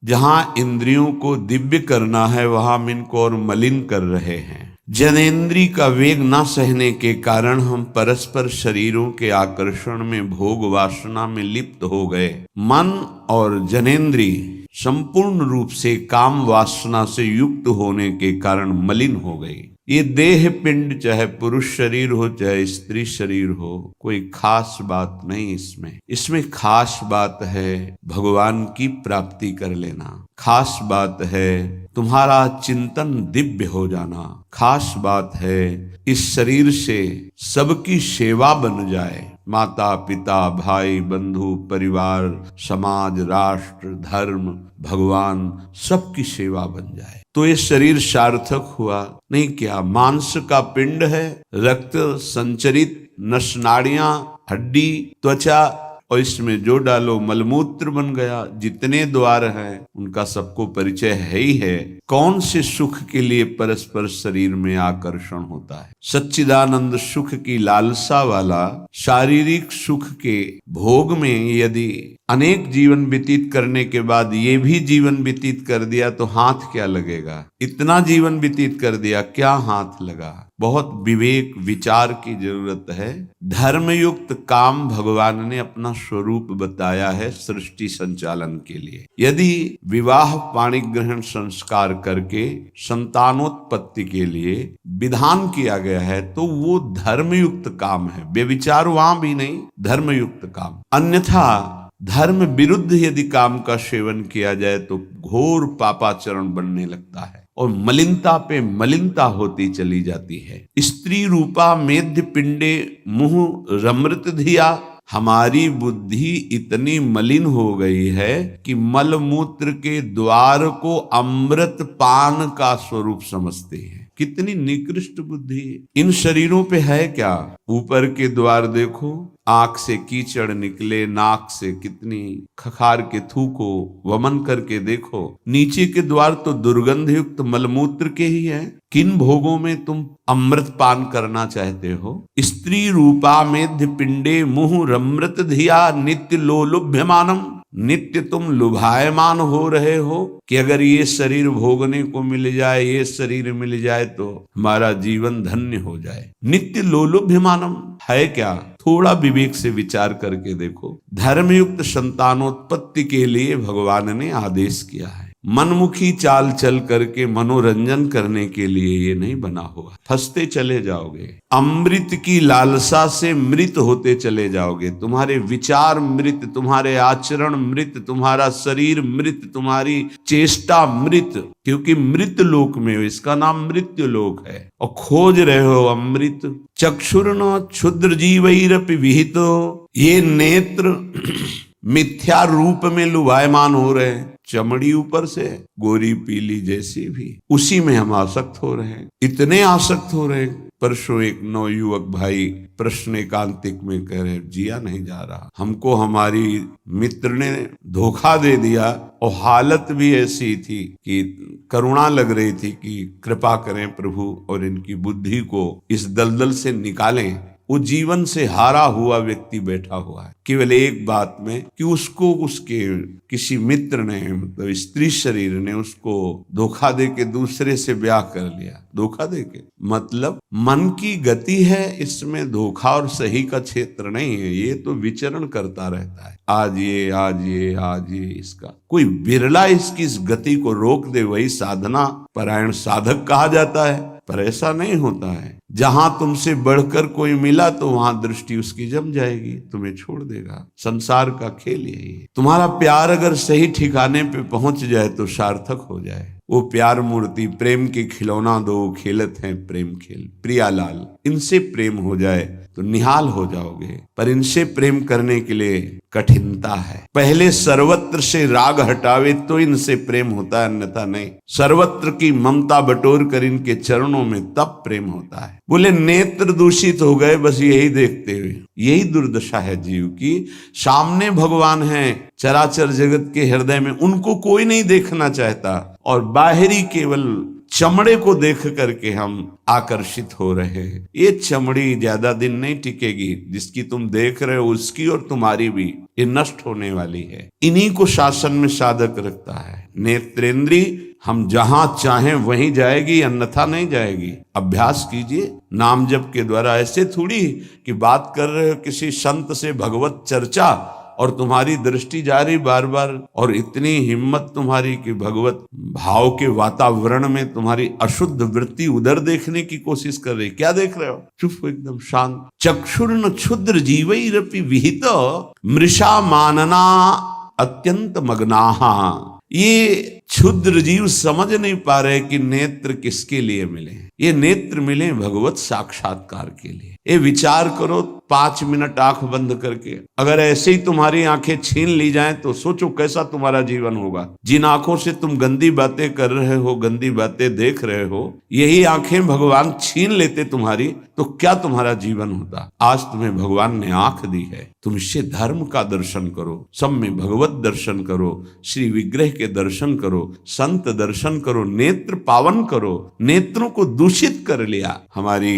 जहां इंद्रियों को दिव्य करना है वहां हम इनको और मलिन कर रहे हैं। जनेन्द्रिय का वेग न सहने के कारण हम परस्पर शरीरों के आकर्षण में भोग वासना में लिप्त हो गए। मन और जनेन्द्रिय संपूर्ण रूप से काम वासना से युक्त होने के कारण मलिन हो गई। ये देह पिंड चाहे पुरुष शरीर हो चाहे स्त्री शरीर हो, कोई खास बात नहीं इसमें खास बात है भगवान की प्राप्ति कर लेना, खास बात है तुम्हारा चिंतन दिव्य हो जाना, खास बात है इस शरीर से सबकी सेवा बन जाए। माता पिता भाई बंधु परिवार समाज राष्ट्र धर्म भगवान सबकी सेवा बन जाए तो ये शरीर सार्थक हुआ। नहीं क्या मांस का पिंड है, रक्त संचरित नसनाड़ियां हड्डी त्वचा और इसमें जो डालो मलमूत्र बन गया। जितने द्वार हैं उनका सबको परिचय है ही है। कौन से सुख के लिए परस्पर शरीर में आकर्षण होता है? सच्चिदानंद सुख की लालसा वाला शारीरिक सुख के भोग में यदि अनेक जीवन व्यतीत करने के बाद ये भी जीवन व्यतीत कर दिया तो हाथ क्या लगेगा? इतना जीवन व्यतीत कर दिया, क्या हाथ लगा? बहुत विवेक विचार की जरूरत है। धर्मयुक्त काम भगवान ने अपना स्वरूप बताया है सृष्टि संचालन के लिए। यदि विवाह पाणी ग्रहण संस्कार करके संतानोत्पत्ति के लिए विधान किया गया है तो वो धर्मयुक्त काम है, व्यभिचार वहां भी नहीं, धर्मयुक्त काम। अन्यथा धर्म विरुद्ध यदि काम का सेवन किया जाए तो घोर पापाचरण बनने लगता है और मलिनता पे मलिनता होती चली जाती है। स्त्री रूपा मेध्य पिंडे मुह रमृत धिया। हमारी बुद्धि इतनी मलिन हो गई है कि मल मूत्र के द्वार को अमृत पान का स्वरूप समझते हैं। कितनी निकृष्ट बुद्धि इन शरीरों पे है क्या? ऊपर के द्वार देखो, आंख से कीचड़ निकले, नाक से कितनी खखार के थूको, वमन करके देखो। नीचे के द्वार तो दुर्गंध युक्त मलमूत्र के ही है। किन भोगों में तुम अमृत पान करना चाहते हो? स्त्री रूपा मेध्य पिंडे मुह रमृत धिया नित्य लोलुभ्यमानम। नित्य तुम लुभायमान हो रहे हो कि अगर ये शरीर भोगने को मिल जाए, ये शरीर मिल जाए तो हमारा जीवन धन्य हो जाए। नित्य लोलुभ्यमानम है क्या? थोड़ा विवेक से विचार करके देखो। धर्मयुक्त संतानोत्पत्ति के लिए भगवान ने आदेश किया है। मनमुखी चाल चल करके मनोरंजन करने के लिए ये नहीं बना हुआ। फंसते चले जाओगे, अमृत की लालसा से मृत होते चले जाओगे। तुम्हारे विचार मृत, तुम्हारे आचरण मृत, तुम्हारा शरीर मृत, तुम्हारी चेष्टा मृत, क्योंकि मृत लोक में हो। इसका नाम मृत्यु लोक है और खोज रहे हो अमृत। चक्षुर्न क्षुद्र जीवैरपि विहितो। ये नेत्र मिथ्या रूप में लुभायमान हो रहे हैं। चमड़ी ऊपर से गोरी पीली जैसी भी, उसी में हम आसक्त हो रहे हैं। इतने आसक्त हो रहे हैं। परसों एक नवयुवक भाई प्रश्न एकांतिक में कह रहे, जिया नहीं जा रहा, हमको हमारी मित्र ने धोखा दे दिया और हालत भी ऐसी थी कि करुणा लग रही थी कि कृपा करें प्रभु और इनकी बुद्धि को इस दलदल से निकालें। वो जीवन से हारा हुआ व्यक्ति बैठा हुआ है केवल एक बात में कि उसको उसके किसी मित्र ने, मतलब स्त्री शरीर ने उसको धोखा दे के दूसरे से ब्याह कर लिया। धोखा दे के मतलब मन की गति है, इसमें धोखा और सही का क्षेत्र नहीं है। ये तो विचरण करता रहता है, आज ये आज ये आज ये। इसका कोई बिरला इसकी इस गति को रोक दे, वही साधना परायण साधक कहा जाता है। पर ऐसा नहीं होता है। जहां तुमसे बढ़कर कोई मिला तो वहां दृष्टि उसकी जम जाएगी, तुम्हें छोड़ देगा। संसार का खेल यही है। तुम्हारा प्यार अगर सही ठिकाने पे पहुंच जाए तो सार्थक हो जाए। वो प्यार मूर्ति प्रेम के खिलौना दो खेलत हैं प्रेम खेल प्रियालाल, इनसे प्रेम हो जाए तो निहाल हो जाओगे। पर इनसे प्रेम करने के लिए कठिनता है। पहले सर्वत्र से राग हटावे तो इनसे प्रेम होता है, अन्यथा नहीं। सर्वत्र की ममता बटोर कर इनके चरणों में तब प्रेम होता है। बोले नेत्र दूषित हो गए बस यही देखते हुए। यही दुर्दशा है जीव की। सामने भगवान है चराचर जगत के हृदय में, उनको कोई नहीं देखना चाहता और बाहरी केवल चमड़े को देख करके हम आकर्षित हो रहे हैं। ये चमड़ी ज्यादा दिन नहीं टिकेगी, जिसकी तुम देख रहे हो उसकी और तुम्हारी भी, ये नष्ट होने वाली है। इन्हीं को शासन में साधक रखता है। नेत्रेंद्री हम जहां चाहें वहीं जाएगी, अन्यथा नहीं जाएगी। अभ्यास कीजिए नाम जप के द्वारा। ऐसे थोड़ी कि बात कर रहे हो किसी संत से भगवत चर्चा और तुम्हारी दृष्टि जा रही बार बार, और इतनी हिम्मत तुम्हारी कि भगवत भाव के वातावरण में तुम्हारी अशुद्ध वृत्ति उधर देखने की कोशिश कर रही। क्या देख रहे हो? चुप हो, एकदम शांत। चक्षुर्न क्षुद्र जीवैरपि विहित मृषा मानना अत्यंत मग्नाहा। ये क्षुद्र जीव समझ नहीं पा रहे कि नेत्र किसके लिए मिले। ये नेत्र मिले भगवत साक्षात्कार के लिए। ये विचार करो 5 मिनट आंख बंद करके, अगर ऐसे ही तुम्हारी आंखें छीन ली जाएं तो सोचो कैसा तुम्हारा जीवन होगा। जिन आंखों से तुम गंदी बातें कर रहे हो, गंदी बातें देख रहे हो, यही आंखें भगवान छीन लेते तुम्हारी, तो क्या तुम्हारा जीवन होता। आज तुम्हें भगवान ने आंख दी है, तुम इससे धर्म का दर्शन करो, सब में भगवत दर्शन करो, श्री विग्रह के दर्शन करो, संत दर्शन करो, नेत्र पावन करो। नेत्रों को दूषित कर लिया हमारी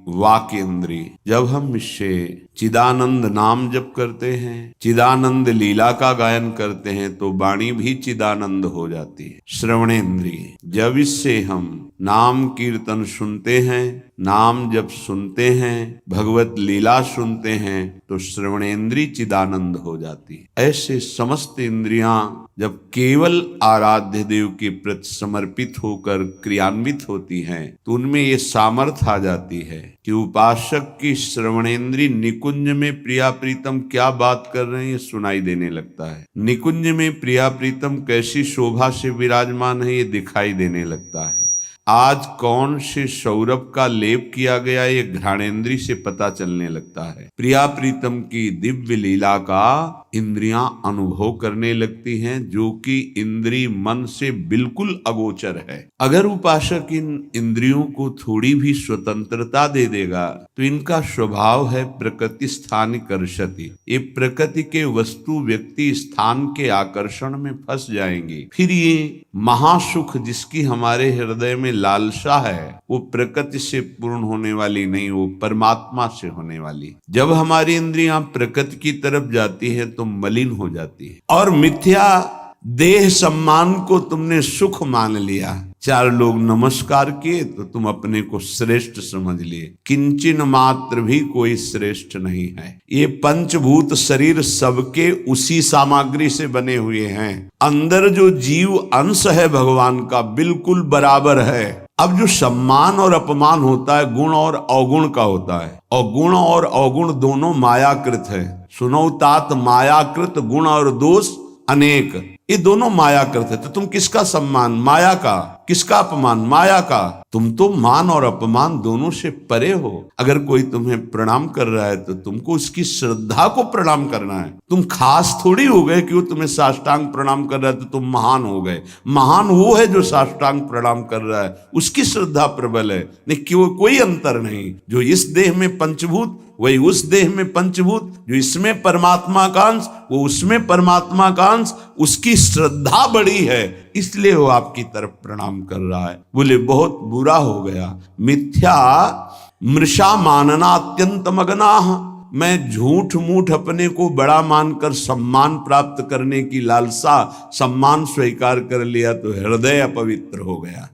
वाक इंद्री। जब हम इससे चिदानंद नाम जप करते हैं, चिदानंद लीला का गायन करते हैं, तो वाणी भी चिदानंद हो जाती है। श्रवणेन्द्रिय, जब इससे हम नाम कीर्तन सुनते हैं, नाम जब सुनते हैं, भगवत लीला सुनते हैं, तो श्रवणेन्द्रिय चिदानंद हो जाती है। ऐसे समस्त इंद्रियां जब केवल आराध्य देव के प्रति समर्पित होकर क्रियान्वित होती हैं, तो उनमें ये सामर्थ्य आ जाती है कि उपासक की श्रवणेन्द्रिय निकुंज में प्रिया प्रीतम क्या बात कर रहे हैं ये सुनाई देने लगता है। निकुंज में प्रिया प्रीतम कैसी शोभा से विराजमान है ये दिखाई देने लगता है। आज कौन से सौरभ का लेप किया गया ये घ्राणेन्द्रिय से पता चलने लगता है। प्रिया प्रीतम की दिव्य लीला का इंद्रियां अनुभव करने लगती हैं, जो कि इंद्रिय मन से बिल्कुल अगोचर है। अगर उपासक इन इंद्रियों को थोड़ी भी स्वतंत्रता दे देगा, तो इनका स्वभाव है प्रकृति स्थान कर्षति। ये प्रकृति के वस्तु व्यक्ति स्थान के आकर्षण में फंस जाएंगे। फिर ये महासुख जिसकी हमारे हृदय में लालसा है, वो प्रकृति से पूर्ण होने वाली नहीं, वो परमात्मा से होने वाली। जब हमारी इंद्रियां प्रकृति की तरफ जाती है तो मलिन हो जाती है। और मिथ्या देह सम्मान को तुमने सुख मान लिया। 4 लोग नमस्कार किए तो तुम अपने को श्रेष्ठ समझ लिए। किंचन मात्र भी कोई श्रेष्ठ नहीं है। ये पंचभूत शरीर सबके उसी सामग्री से बने हुए हैं। अंदर जो जीव अंश है भगवान का बिल्कुल बराबर है। अब जो सम्मान और अपमान होता है गुण और अवगुण का होता है, और गुण और अवगुण दोनों मायाकृत है। सुनो तात मायाकृत गुण और दोष अनेक, ये दोनों मायाकृत है। तो तुम किसका सम्मान? माया का। किसका अपमान? माया का। तुम तो मान और अपमान दोनों से परे हो। अगर कोई तुम्हें प्रणाम कर रहा है तो तुमको उसकी श्रद्धा को प्रणाम करना है। तुम खास थोड़ी हो गए कि वो तुम्हें साष्टांग प्रणाम कर रहा है तो तुम महान हो गए। महान वो है जो साष्टांग प्रणाम कर रहा है, उसकी श्रद्धा प्रबल है। नहीं, कोई अंतर नहीं। जो इस देह में पंचभूत वही उस देह में पंचभूत, जो इसमें परमात्मा का अंश वो उसमें परमात्मा का अंश, उसकी श्रद्धा बड़ी है इसलिए वो आपकी तरफ प्रणाम कर रहा है। बोले बहुत बुरा हो गया। मिथ्या मृषा मानना अत्यंत मग्नाः। मैं झूठ मूठ अपने को बड़ा मानकर सम्मान प्राप्त करने की लालसा, सम्मान स्वीकार कर लिया तो हृदय अपवित्र हो गया।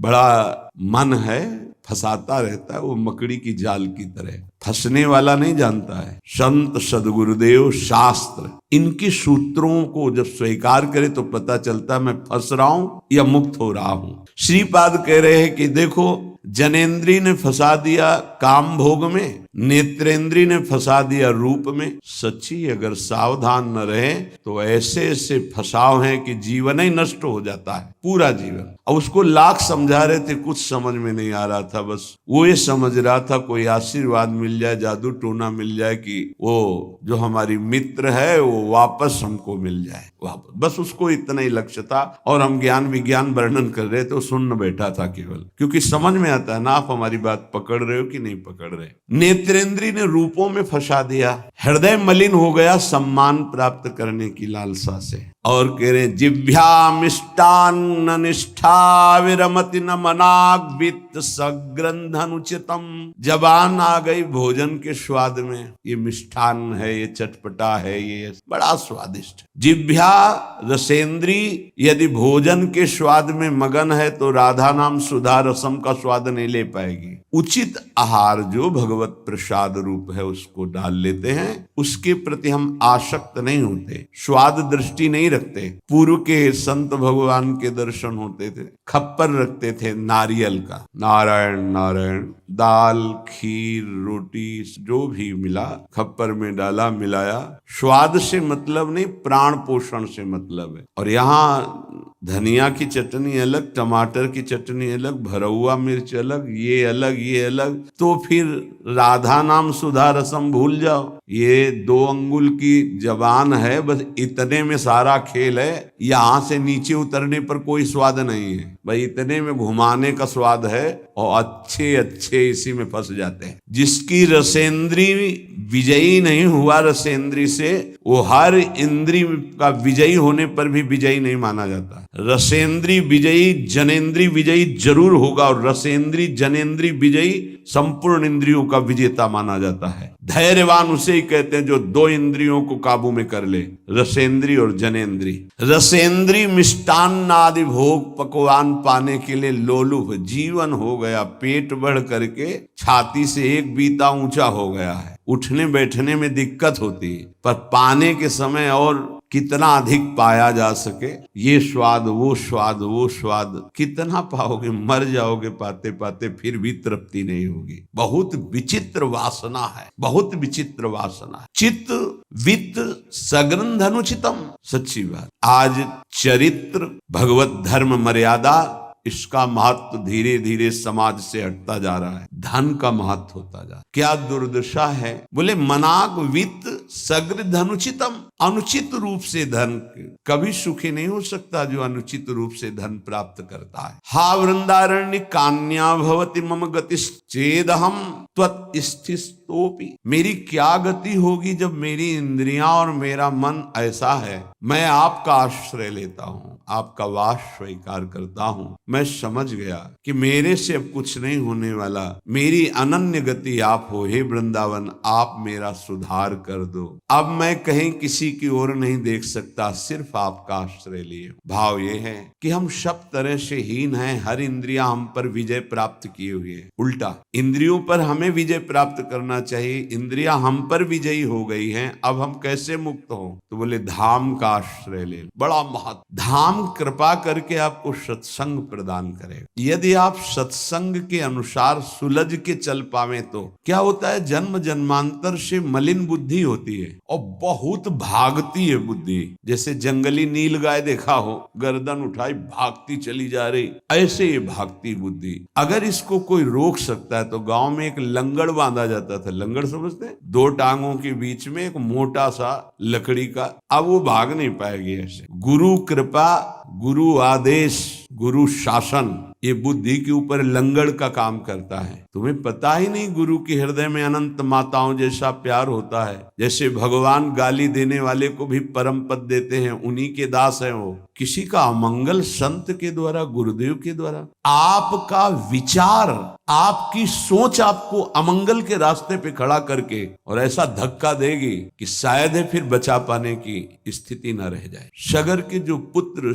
बड़ा मन है, फंसाता रहता है, वो मकड़ी की जाल की तरह। फंसने वाला नहीं जानता है। संत सदगुरुदेव शास्त्र इनकी सूत्रों को जब स्वीकार करे तो पता चलता है मैं फंस रहा हूं या मुक्त हो रहा हूं। श्रीपाद कह रहे हैं कि देखो, जनेन्द्री ने फंसा दिया काम भोग में, नेत्रेंद्री ने फंसा दिया रूप में। सच्ची अगर सावधान न रहे तो ऐसे ऐसे फंसाव हैं कि जीवन ही नष्ट हो जाता है, पूरा जीवन। अब उसको लाख समझा रहे थे, कुछ समझ में नहीं आ रहा था। बस वो ये समझ रहा था कोई आशीर्वाद मिल जाए, जादू टोना मिल जाए कि वो जो हमारी मित्र है वो वापस हमको मिल जाए वापस। बस उसको इतना ही लक्ष्य था। और हम ज्ञान विज्ञान वर्णन कर रहे थे, सुन बैठा था केवल, क्योंकि समझ में आता है ना आप हमारी बात पकड़ रहे हो कि नहीं पकड़ रहे। नेत्रेंद्री ने रूपों में फंसा दिया, हृदय मलिन हो गया सम्मान प्राप्त करने की लालसा से। और कह रहे जिह्वा मिष्टान्न निष्ठा विरमति न मनाग वित्त सग्रंथ अनुचितम। जबान आ गई भोजन के स्वाद में, ये मिष्ठान्न है, ये चटपटा है, ये बड़ा स्वादिष्ट। जिह्वा रसेंद्री यदि भोजन के स्वाद में मगन है तो राधा नाम सुधा रसम का स्वाद नहीं ले पाएगी। उचित आहार जो भगवत प्रसाद रूप है उसको डाल लेते हैं, उसके प्रति हम आसक्त नहीं होते, स्वाद दृष्टि नहीं रखते। पूर्व के संत भगवान के दर्शन होते थे, खप्पर रखते थे नारियल का, नारायण नारायण, दाल खीर रोटी जो भी मिला खप्पर में डाला मिलाया। स्वाद से मतलब नहीं, प्राण पोषण से मतलब है। और यहाँ धनिया की चटनी अलग, टमाटर की चटनी अलग, भरौआ मिर्च अलग, ये अलग ये अलग। तो फिर राधा नाम सुधा रसम भूल जाओ। ये 2 अंगुल की जबान है, बस इतने में सारा खेल है। यहाँ से नीचे उतरने पर कोई स्वाद नहीं है भाई, इतने में घुमाने का स्वाद है और अच्छे अच्छे इसी में फंस जाते हैं। जिसकी रसेंद्री विजयी नहीं हुआ रसेंद्री से, वो हर इंद्री का विजयी होने पर भी विजयी नहीं माना जाता। रसेंद्री विजयी जनेंद्री विजयी जरूर होगा, और रसेंद्री जनेंद्री विजयी संपूर्ण इंद्रियों का विजेता माना जाता है। धैर्यवान उसे ही कहते हैं जो 2 इंद्रियों को काबू में कर ले, रसेंद्री और जनेंद्री। रसेंद्री मिष्टान्न आदि भोग पकवान पाने के लिए लोलुप जीवन हो गया, पेट बढ़ करके छाती से 1 बीता ऊंचा हो गया है। उठने बैठने में दिक्कत होती है, पर पाने के समय और कितना अधिक पाया जा सके, ये स्वाद वो स्वाद वो स्वाद कितना पाओगे, मर जाओगे पाते पाते, फिर भी तृप्ति नहीं होगी। बहुत विचित्र वासना है, बहुत विचित्र वासना है। चित्त वित्त सग्रंथ अनुचितम, सच्ची बात। आज चरित्र भगवत धर्म मर्यादा इसका महत्व धीरे धीरे समाज से हटता जा रहा है, धन का महत्व होता जा। क्या दुर्दशा है, बोले मनाग वित्त सग्रंथ अनुचितम। अनुचित रूप से धन कभी सुखी नहीं हो सकता जो अनुचित रूप से धन प्राप्त करता है। हा वृंदारण्य कान्या भवति मम गतिश्चेदहम त्वत्स्थितोपि। मेरी क्या गति होगी जब मेरी इंद्रियां और मेरा मन ऐसा है, मैं आपका आश्रय लेता हूँ, आपका वास स्वीकार करता हूँ। मैं समझ गया कि मेरे से अब कुछ नहीं होने वाला, मेरी अनन्य गति आप हो। हे वृंदावन, आप मेरा सुधार कर दो। अब मैं कहीं किसी की ओर नहीं देख सकता, सिर्फ आपका आश्रय लिए। भाव ये है कि हम सब तरह से हीन हैं, हर इंद्रियां हम पर विजय प्राप्त किए हुए है। उल्टा इंद्रियों पर हमें विजय प्राप्त करना चाहिए, इंद्रियां हम पर विजयी हो गई हैं, अब हम कैसे मुक्त हो? तो बोले धाम का आश्रय ले। बड़ा महत्व, धाम कृपा करके आपको सत्संग प्रदान करे। यदि आप सत्संग के अनुसार सुलझ के चल पावे तो क्या होता है, जन्म जन्मांतर से मलिन बुद्धि होती है और बहुत भागती है बुद्धि। जैसे जंगली नील गाय देखा हो, गर्दन उठाई भागती चली जा रही, ऐसे ये भागती बुद्धि। अगर इसको कोई रोक सकता है तो गांव में एक लंगड़ बांधा जाता था। लंगड़ समझते हैं? 2 टांगों के बीच में एक मोटा सा लकड़ी का। अब वो भाग नहीं पाएगी ऐसे। गुरु कृपा, गुरु आदेश, गुरु शासन, ये बुद्धि के ऊपर लंगड़ का काम करता है। तुम्हें पता ही नहीं गुरु के हृदय में अनंत माताओं जैसा प्यार होता है। जैसे भगवान गाली देने वाले को भी परम पद देते हैं, उन्हीं के दास हैं वो। किसी का अमंगल संत के द्वारा, गुरुदेव के द्वारा, आपका विचार, आपकी सोच आपको अमंगल के रास्ते पे खड़ा करके और ऐसा धक्का देगी कि शायद है फिर बचा पाने की स्थिति न रह जाए। सगर के जो पुत्र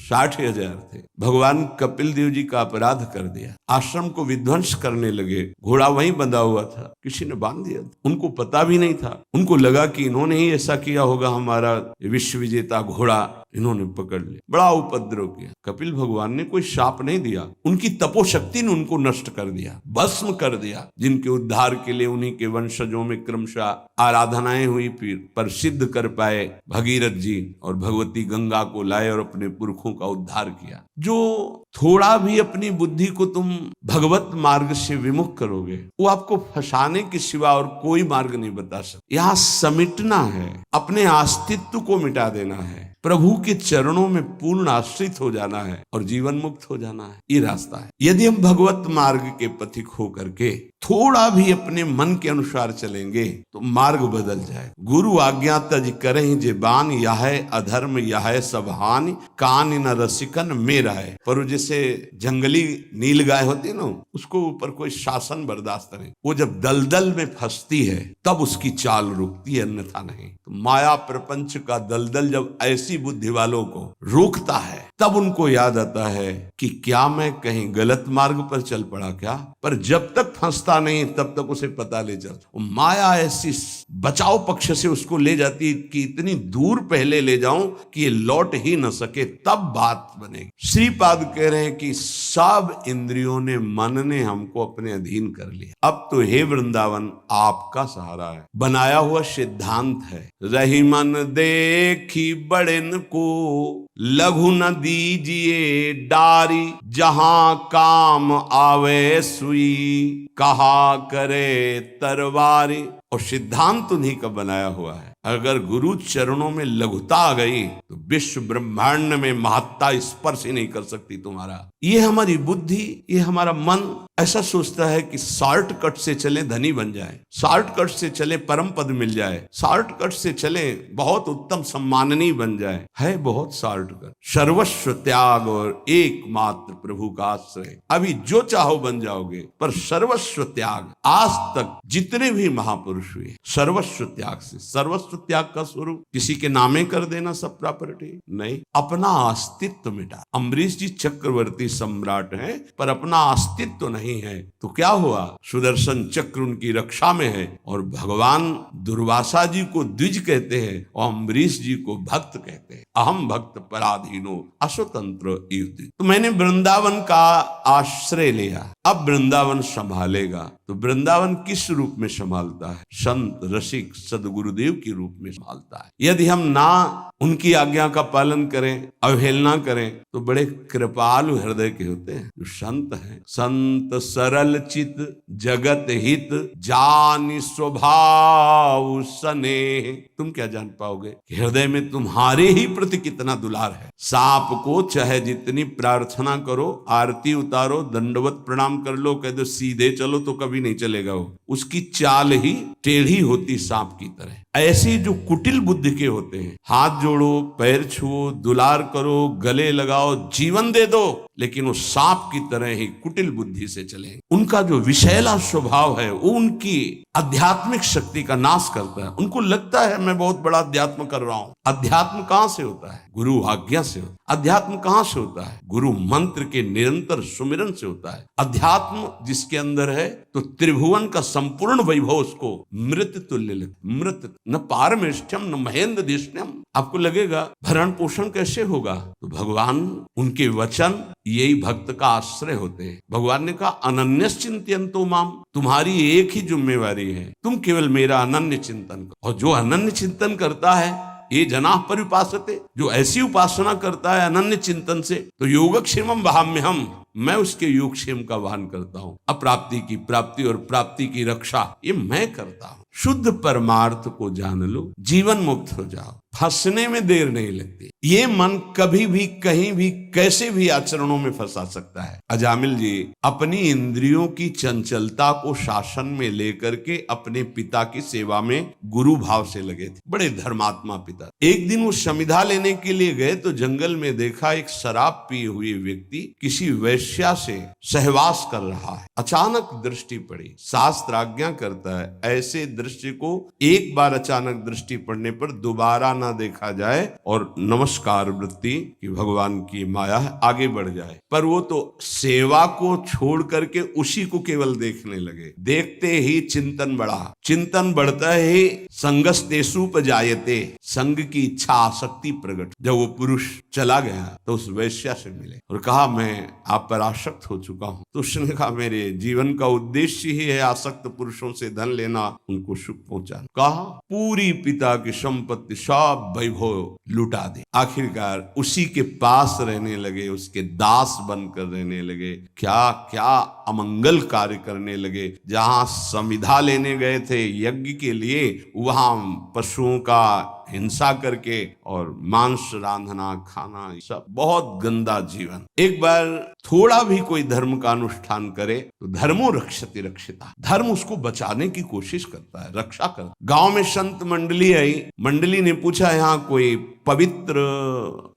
60,000 थे, भगवान कपिल देव जी का अपराध कर दिया, आश्रम को विध्वंस करने लगे। घोड़ा वहीं बंधा हुआ था, किसी ने बांध दिया, उनको पता भी नहीं था। उनको लगा कि इन्होंने ही ऐसा किया होगा, हमारा विश्व विजेता घोड़ा इन्होंने पकड़ लिया। बड़ा उपद्रव किया। कपिल भगवान ने कोई शाप नहीं दिया, उनकी तपोशक्ति ने उनको नष्ट कर दिया, भस्म कर दिया। जिनके उद्धार के लिए उन्हीं के वंशजों में क्रमशः आराधनाएं हुई, फिर पर सिद्ध कर पाए भगीरथ जी और भगवती गंगा को लाए और अपने पुरखों का उद्धार किया। जो थोड़ा भी अपनी बुद्धि को तुम भगवत मार्ग से विमुख करोगे, वो आपको फंसाने के सिवा और कोई मार्ग नहीं बता सकता। यहाँ समिटना है, अपने अस्तित्व को मिटा देना है। प्रभु के चरणों में पूर्ण आश्रित हो जाना है और जीवन मुक्त हो जाना है। ये रास्ता है। यदि हम भगवत मार्ग के पथिक हो करके थोड़ा भी अपने मन के अनुसार चलेंगे तो मार्ग बदल जाए। गुरु आज्ञा तज करहि जेबान, यह अधर्म यह सब हानि, कान न रसिकन मेरा है। पर जैसे जंगली नील गाय होती है ना, उसको ऊपर कोई शासन बर्दाश्त नहीं, वो जब दलदल में फंसती है तब उसकी चाल रुकती है, अन्यथा नहीं। तो माया प्रपंच का दलदल जब ऐसी बुद्धि वालों को रोकता है तब उनको याद आता है कि क्या मैं कहीं गलत मार्ग पर चल पड़ा क्या। पर जब तक फंसता नहीं तब तक उसे पता ले चलता। माया ऐसी बचाव पक्ष से उसको ले जाती कि इतनी दूर पहले ले जाऊं कि ये लौट ही न सके, तब बात बनेगी। श्रीपाद कह रहे हैं कि सब इंद्रियों ने, मन ने हमको अपने अधीन कर लिया। अब तो हे वृंदावन आपका सहारा है, बनाया हुआ सिद्धांत है। रही मन देखी बड़न को, लघु न दीजिए डारी, जहां काम आवे सुई, कहा करे तरवारी। और सिद्धांत उन्हीं का बनाया हुआ है। अगर गुरु चरणों में लघुता आ गई तो विश्व ब्रह्मांड में महत्ता स्पर्श ही नहीं कर सकती तुम्हारा। ये हमारी बुद्धि, ये हमारा मन ऐसा सोचता है कि शॉर्टकट से चले धनी बन जाए, शॉर्टकट से चले परम पद मिल जाए, शॉर्टकट से चले बहुत उत्तम सम्माननीय बन जाए। है बहुत शॉर्टकट। सर्वस्व त्याग और एकमात्र प्रभु का आश्रय। अभी जो चाहो बन जाओगे, पर सर्वस्व त्याग। आज तक जितने भी महापुरुष हुए सर्वस्व त्याग से। सर्वस्व त्याग का स्वरूप किसी के नामे कर देना सब प्रॉपर्टी नहीं, अपना अस्तित्व मिटा। अम्बरीश जी चक्रवर्ती सम्राट हैं पर अपना अस्तित्व नहीं है। तो क्या हुआ? सुदर्शन चक्र उनकी रक्षा में है और भगवान दुर्वासा जी को द्विज कहते हैं और अम्बरीश जी को भक्त कहते हैं। अहम भक्त पराधीनो अस्वतंत्र युति। तो मैंने वृंदावन का आश्रय लिया, अब वृंदावन संभालेगा। तो वृंदावन किस रूप में संभालता है? संत रसिक सदगुरुदेव के रूप में संभालता है। यदि हम ना उनकी आज्ञा का पालन करें, अवहेलना करें, तो बड़े कृपालु हृदय के होते हैं जो संत हैं। संत सरल चित जगत हित, जानि स्वभाव स्नेह। तुम क्या जान पाओगे हृदय में तुम्हारे ही प्रति कितना दुलार है। सांप को चाहे जितनी प्रार्थना करो, आरती उतारो, दंडवत प्रणाम कर लो, कह दो सीधे चलो तो कभी नहीं चलेगा। वो उसकी चाल ही टेढ़ी होती सांप की तरह। ऐसे जो कुटिल बुद्धि के होते हैं, हाथ जोड़ो, पैर छुओ, दुलार करो, गले लगाओ, जीवन दे दो, लेकिन वो सांप की तरह ही कुटिल बुद्धि से चले। उनका जो विषैला स्वभाव है वो उनकी आध्यात्मिक शक्ति का नाश करता है। उनको लगता है मैं बहुत बड़ा अध्यात्म कर रहा हूं। अध्यात्म कहां से होता है? गुरु आज्ञा से होता है। अध्यात्म कहां से होता है? गुरु मंत्र के निरंतर सुमिरन से होता है। अध्यात्म जिसके अंदर है तो त्रिभुवन का संपूर्ण वैभव उसको मृत तुल्य लगता। मृत न पारमेष्ठ्यम न महेंद्र दिष्ण्यम। आपको लगेगा भरण पोषण कैसे होगा? तो भगवान, उनके वचन यही भक्त का आश्रय होते हैं। भगवान ने कहा अनन्यस चिंतयन्तो माम, तुम्हारी एक ही जिम्मेवारी है, तुम केवल मेरा अनन्य चिंतन करो। और जो अनन्य चिंतन करता है ये जनाः परिपासते, जो ऐसी उपासना करता है अनन्य चिंतन से, तो योगक्षेमम वहाम्यहम्, मैं उसके योगक्षेम का वहन करता हूँ। अप्राप्ति की प्राप्ति और प्राप्ति की रक्षा ये मैं करता हूँ। शुद्ध परमार्थ को जान लो, जीवन मुक्त हो जाओ, फंसने में देर नहीं लगती। ये मन कभी भी कहीं भी कैसे भी आचरणों में फंसा सकता है। अजामिल जी अपनी इंद्रियों की चंचलता को शासन में लेकर के अपने पिता की सेवा में गुरु भाव से लगे थे। बड़े धर्मात्मा पिता। एक दिन वो समिधा लेने के लिए गए तो जंगल में देखा एक शराब पिए हुए व्यक्ति किसी वैश्या से सहवास कर रहा है। अचानक दृष्टि पड़ी। शास्त्र आज्ञा करता है ऐसे दृश्य को एक बार अचानक दृष्टि पड़ने पर दोबारा ना देखा जाए और नमस्कार वृत्ति कि भगवान की माया है आगे बढ़ जाए। पर वो तो सेवा को छोड़ करके उसी को केवल देखने लगे। देखते ही चिंतन बढ़ा। चिंतन बढ़ता ही संगस्तेषुपजायते, संग की इच्छा आसक्ति प्रकट। जब वो पुरुष चला गया तो उस वैश्या से मिले और कहा मैं आप पर आसक्त हो चुका हूं। तो उसने कहा मेरे जीवन का उद्देश्य ही है आसक्त पुरुषों से धन लेना, उनको सुख पहुंचाना। कहा पूरी पिता की संपत्ति सब वैभव लुटा दी। आखिरकार उसी के पास रहने लगे, उसके दास बनकर रहने लगे। क्या क्या अमंगल कार्य करने लगे। जहां संविदा लेने गए थे यज्ञ के लिए, वहां पशुओं का हिंसा करके और मांस रांधना खाना, सब बहुत गंदा जीवन। एक बार थोड़ा भी कोई धर्म का अनुष्ठान करे तो धर्मो रक्षति रक्षिता, धर्म उसको बचाने की कोशिश करता है, रक्षा करता। गांव में संत मंडली आई, मंडली ने पूछा यहाँ कोई पवित्र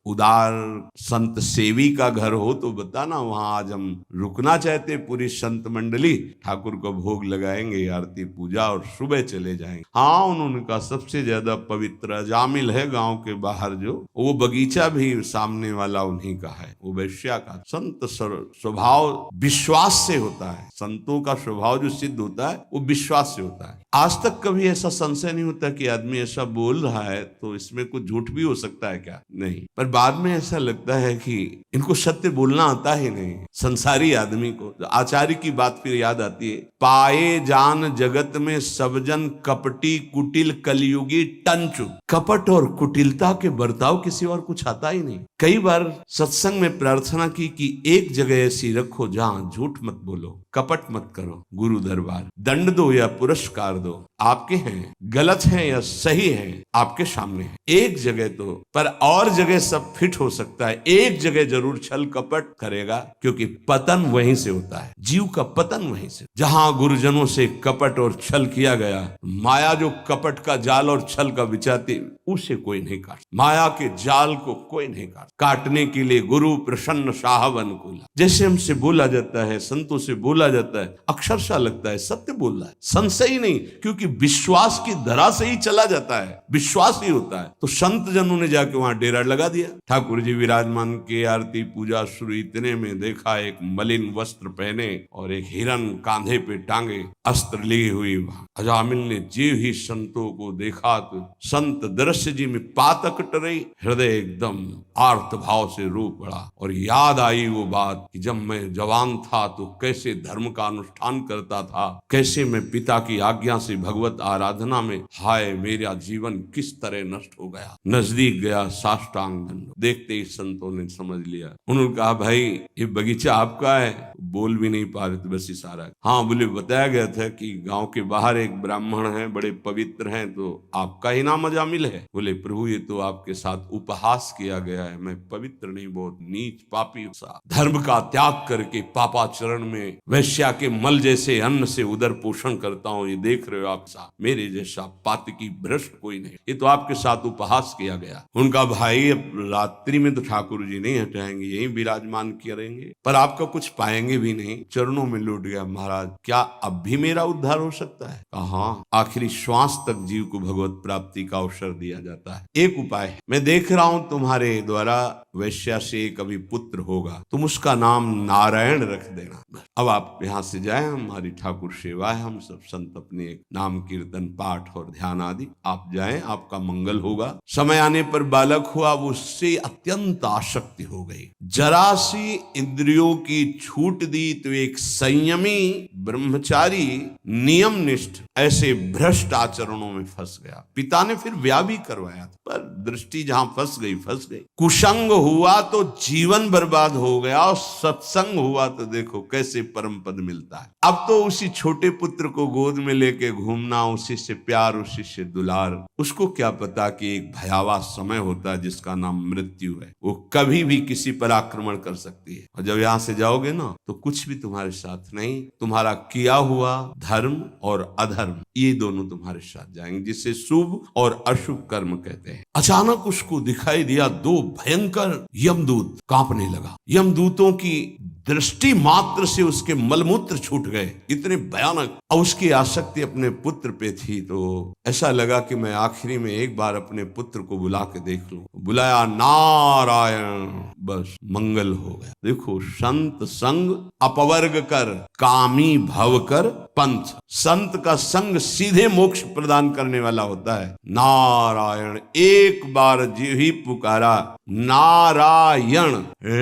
उदार संत सेवी का घर हो तो बताना, वहां आज हम रुकना चाहते पूरी संत मंडली, ठाकुर को भोग लगाएंगे, आरती पूजा और सुबह चले जाएंगे। हाँ, उन्होंने कहा सबसे ज्यादा पवित्र जामिल है गांव के बाहर, जो वो बगीचा भी सामने वाला उन्हीं का है, वो वैश्या का। संत स्वभाव विश्वास से होता है, संतों का स्वभाव जो सिद्ध होता है वो विश्वास से होता है। आज तक कभी ऐसा संशय नहीं होता कि आदमी ऐसा बोल रहा है तो इसमें कुछ झूठ भी हो सकता है क्या, नहीं। पर बाद में ऐसा लगता है कि इनको सत्य बोलना आता ही नहीं, संसारी आदमी को। आचार्य की बात फिर याद आती है, पाए जान जगत में सब जन कपटी कुटिल कलयुगी टंचु। कपट और कुटिलता के बर्ताव किसी और कुछ आता ही नहीं। कई बार सत्संग में प्रार्थना की कि एक जगह ऐसी रखो जहां झूठ मत बोलो, कपट मत करो, गुरु दरबार। दंड दो या पुरस्कार दो, आपके हैं, गलत हैं या सही हैं आपके सामने है। एक जगह तो, पर और जगह सब फिट हो सकता है, एक जगह जरूर छल कपट करेगा, क्योंकि पतन वहीं से होता है, जीव का पतन वहीं से। जहां गुरुजनों से कपट और छल किया गया, माया जो कपट का जाल और छल का बिछाती, उसे कोई नहीं काट, माया के जाल को कोई नहीं काटने के लिए गुरु प्रसन्न साहब अनुकूला। जैसे हमसे बोला जाता है, संतों से बोला जाता है, अक्षरशः लगता है सत्य बोल रहा है, संशय ही नहीं, क्योंकि विश्वास की धरा से ही चला जाता है, विश्वास ही होता है। तो संत जनों ने जाके वहां डेरा लगा दिया। ठाकुर जी विराजमान के, आरती पूजा शुरू, इतने में देखा एक मलिन वस्त्र पहने और एक हिरन कांधे पे टांगे अस्त्र ली हुई। अजामिल ने जे ही संतों को देखा तो संत दृश्य जी में पातक टरे, हृदय एकदम आर्त भाव से रो पड़ा और याद आई वो बात कि जब मैं जवान था तो कैसे धर्म का अनुष्ठान करता था, कैसे मैं पिता की आज्ञा से भगवत आराधना में, हाय मेरा जीवन किस तरह नष्ट हो गया। नजदीक गया, साष्टांग दंड। देखते ही संतों ने समझ लिया। उन्होंने कहा भाई ये बगीचा आपका है? बोल भी नहीं पा रहे थे, बस इशारा। हाँ बोले, बताया गया था कि गांव के बाहर एक ब्राह्मण है, बड़े पवित्र हैं, तो आपका ही नाम अजामिल है। बोले प्रभु ये तो आपके साथ उपहास किया गया है, मैं पवित्र नहीं, बहुत नीच पापी सा, धर्म का त्याग करके पापाचरण में वैश्या के मल जैसे अन्न से उदर पोषण करता हूँ, ये देख रहे हो आप साथ, मेरे जैसा पातकी भ्रष्ट कोई नहीं, ये तो आपके साथ उपहास किया गया। उनका भाई अब रात्रि में तो ठाकुर जी नहीं हटाएंगे, यही विराजमान करेंगे, पर आपका कुछ पाएंगे भी नहीं। चरणों में लौट गया, महाराज क्या अब भी मेरा उद्धार हो सकता है? हाँ, आखिरी श्वास तक जीव को भगवत प्राप्ति का अवसर दिया जाता है। एक उपाय है, मैं देख रहा हूं तुम्हारे द्वारा वैश्या से कभी पुत्र होगा, तुम उसका नाम नारायण रख देना। अब आप यहाँ से जाए, हमारी ठाकुर सेवा है, हम सब संत अपने नाम कीर्तन पाठ और ध्यान आदि, आप जाएं, आपका मंगल होगा। समय आने पर बालक हुआ, वो उससे अत्यंत आसक्ति हो गई, जरा सी इंद्रियों की छूट दी तो एक संयमी ब्रह्मचारी नियम निष्ठ ऐसे भ्रष्ट आचरणों में फंस गया। पिता ने फिर ब्याह भी करवाया था, पर दृष्टि जहां फंस गई फंस गई। कुसंग हुआ तो जीवन बर्बाद हो गया, और सत्संग हुआ तो देखो कैसे परम पद मिलता है। अब तो उसी छोटे पुत्र को गोद में लेके घूमना, उसी से प्यार, उसी से दुलार। उसको क्या पता कि एक भयावह समय होता है जिसका नाम मृत्यु है, वो कभी भी किसी पर आक्रमण कर सकती है। और जब यहाँ से जाओगे ना तो कुछ भी तुम्हारे साथ नहीं, तुम्हारा किया हुआ धर्म और अधर्म ये दोनों तुम्हारे साथ जाएंगे, जिसे शुभ और अशुभ कर्म कहते हैं। अचानक उसको दिखाई दिया दो भयंकर यमदूत, कांपने लगा। यमदूतों की दृष्टि मात्र से उसके मलमूत्र छूट गए, इतने भयानक। और उसकी आसक्ति अपने पुत्र पे थी, तो ऐसा लगा कि मैं आखिरी में एक बार अपने पुत्र को बुला के देख लूं। बुलाया, नारायण, बस मंगल हो गया। देखो, संत संग अपवर्ग कर, कामी भव कर पंथ। संत का संग सीधे मोक्ष प्रदान करने वाला होता है। नारायण, एक बार जी ही पुकारा नारायण,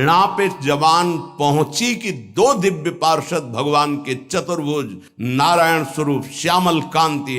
णा पे जबान पहुंची कि दो दिव्य पार्षद भगवान के चतुर्भुज नारायण स्वरूप श्यामल कांति,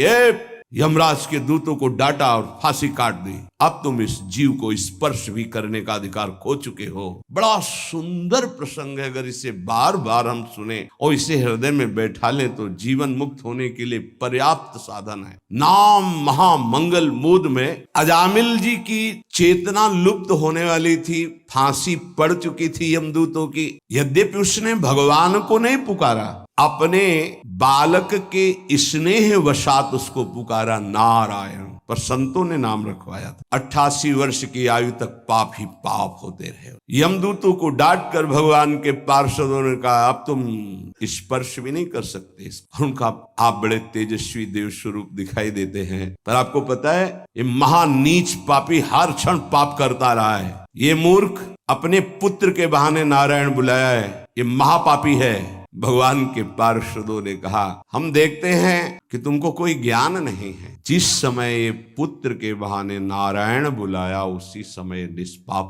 यमराज के दूतों को डांटा और फांसी काट दी। अब तुम इस जीव को स्पर्श भी करने का अधिकार खो चुके हो। बड़ा सुंदर प्रसंग है। अगर इसे बार बार हम सुने और इसे हृदय में बैठा लें तो जीवन मुक्त होने के लिए पर्याप्त साधन है। नाम महामंगल मूद में अजामिल जी की चेतना लुप्त होने वाली थी, फांसी पड़ चुकी थी यमदूतों की। यद्यपि उसने भगवान को नहीं पुकारा, अपने बालक के स्नेह वशात उसको पुकारा नारायण, पर संतों ने नाम रखवाया था। 88 वर्ष की आयु तक पाप ही पाप होते रहे। यमदूतों को डांट कर भगवान के पार्षदों ने कहा अब तुम स्पर्श भी नहीं कर सकते। उनका आप बड़े तेजस्वी देव स्वरूप दिखाई देते हैं, पर आपको पता है ये महानीच पापी हर क्षण पाप करता रहा है। ये मूर्ख अपने पुत्र के बहाने नारायण बुलाया है, ये महापापी है। भगवान के पार्षदों ने कहा हम देखते हैं कि तुमको कोई ज्ञान नहीं है। जिस समय ये पुत्र के बहाने नारायण बुलाया उसी समय निष्पाप